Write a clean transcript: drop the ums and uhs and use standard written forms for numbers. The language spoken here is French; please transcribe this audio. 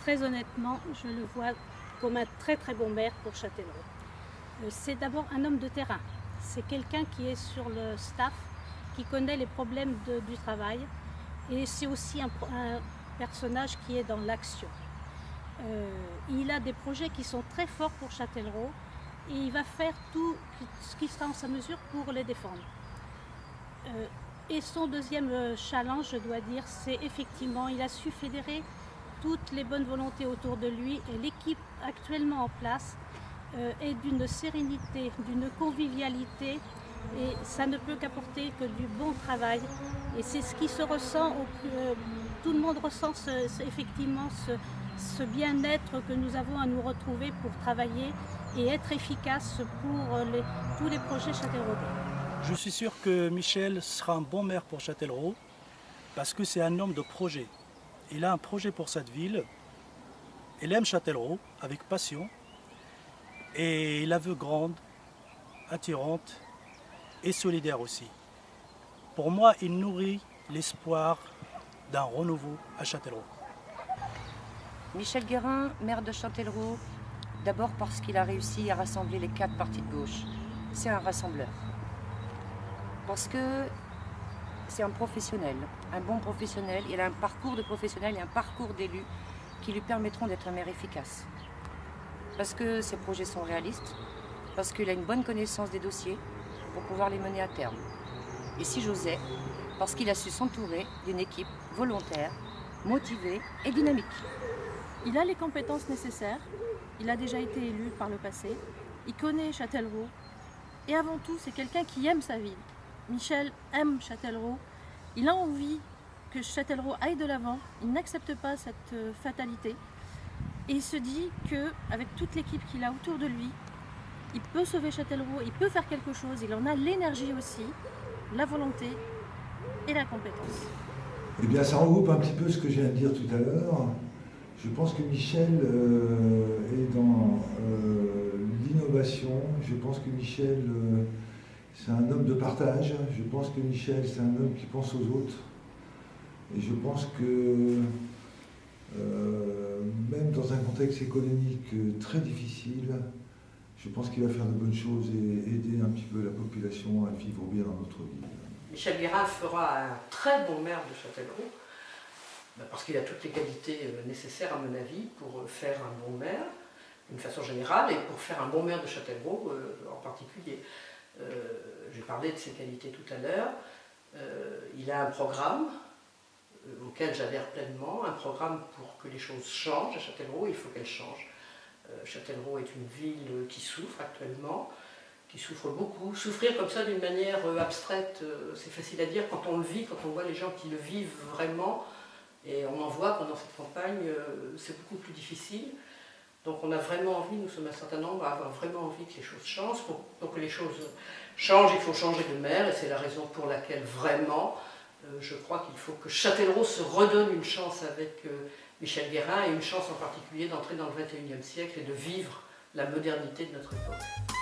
très honnêtement, je le vois comme un très très bon maire pour Châtellerault. C'est d'abord un homme de terrain. C'est quelqu'un qui est sur le staff, qui connaît les problèmes du travail. Et c'est aussi un personnage qui est dans l'action. Il a des projets qui sont très forts pour Châtellerault et il va faire tout ce qui sera en sa mesure pour les défendre. Et son deuxième challenge, je dois dire, c'est effectivement, il a su fédérer toutes les bonnes volontés autour de lui et l'équipe actuellement en place est d'une sérénité, d'une convivialité et ça ne peut qu'apporter que du bon travail. Et c'est ce qui se ressent, tout le monde ressent effectivement ce bien-être que nous avons à nous retrouver pour travailler et être efficace pour tous les projets châtelleraudais. Je suis sûr que Michel sera un bon maire pour Châtellerault parce que c'est un homme de projet. Il a un projet pour cette ville. Il aime Châtellerault avec passion et il la veut grande, attirante et solidaire aussi. Pour moi, il nourrit l'espoir d'un renouveau à Châtellerault. Michel Guérin, maire de Châtellerault, d'abord parce qu'il a réussi à rassembler les 4 partis de gauche. C'est un rassembleur. Parce que c'est un professionnel, un bon professionnel. Il a un parcours de professionnel et un parcours d'élu qui lui permettront d'être un maire efficace. Parce que ses projets sont réalistes, parce qu'il a une bonne connaissance des dossiers pour pouvoir les mener à terme. Et si j'osais, parce qu'il a su s'entourer d'une équipe volontaire, motivée et dynamique. Il a les compétences nécessaires, il a déjà été élu par le passé, il connaît Châtellerault et avant tout c'est quelqu'un qui aime sa ville. Michel aime Châtellerault, il a envie que Châtellerault aille de l'avant, il n'accepte pas cette fatalité et il se dit qu'avec toute l'équipe qu'il a autour de lui, il peut sauver Châtellerault, il peut faire quelque chose, il en a l'énergie aussi, la volonté et la compétence. Eh bien ça regroupe un petit peu ce que je viens de dire tout à l'heure. Je pense que Michel est dans l'innovation, je pense que Michel c'est un homme de partage, je pense que Michel c'est un homme qui pense aux autres. Et je pense que même dans un contexte économique très difficile, je pense qu'il va faire de bonnes choses et aider un petit peu la population à vivre bien dans notre ville. Michel Guérin fera un très bon maire de Châtellerault, parce qu'il a toutes les qualités nécessaires à mon avis pour faire un bon maire, d'une façon générale, et pour faire un bon maire de Châtellerault en particulier. J'ai parlé de ses qualités tout à l'heure. Il a un programme auquel j'adhère pleinement, un programme pour que les choses changent à Châtellerault, il faut qu'elles changent. Châtellerault est une ville qui souffre actuellement, qui souffre beaucoup. Souffrir comme ça d'une manière abstraite, c'est facile à dire quand on le vit, quand on voit les gens qui le vivent vraiment, et on en voit pendant cette campagne, c'est beaucoup plus difficile. Donc on a vraiment envie, nous sommes un certain nombre à avoir vraiment envie que les choses changent. Pour que les choses changent, il faut changer de maire, et c'est la raison pour laquelle vraiment, je crois qu'il faut que Châtellerault se redonne une chance avec Michel Guérin, et une chance en particulier d'entrer dans le XXIe siècle et de vivre la modernité de notre époque.